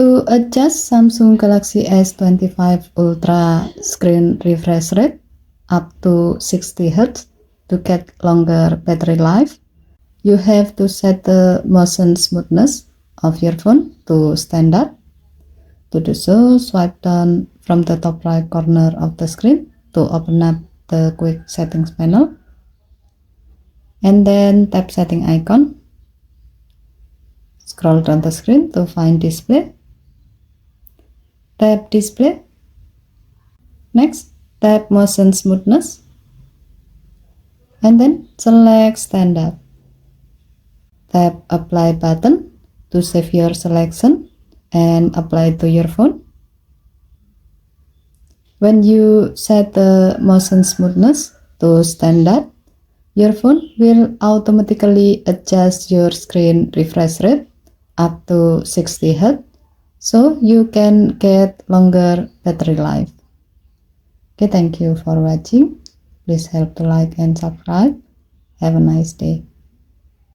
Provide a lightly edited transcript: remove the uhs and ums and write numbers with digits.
To adjust Samsung Galaxy S25 Ultra screen refresh rate up to 60 Hz to get longer battery life, you have to set the motion smoothness of your phone to standard. To do so, swipe down from the top right corner of the screen to open up the quick settings panel, and then tap setting icon. Scroll down the screen to find display. Tap display. Next, tap motion smoothness, and then select standard. Tap apply button to save your selection and apply to your phone. When you set the motion smoothness to standard, your phone will automatically adjust your screen refresh rate up to 60 Hz so you can get longer battery life. Okay, thank you for watching. Please help to like and subscribe. Have a nice day.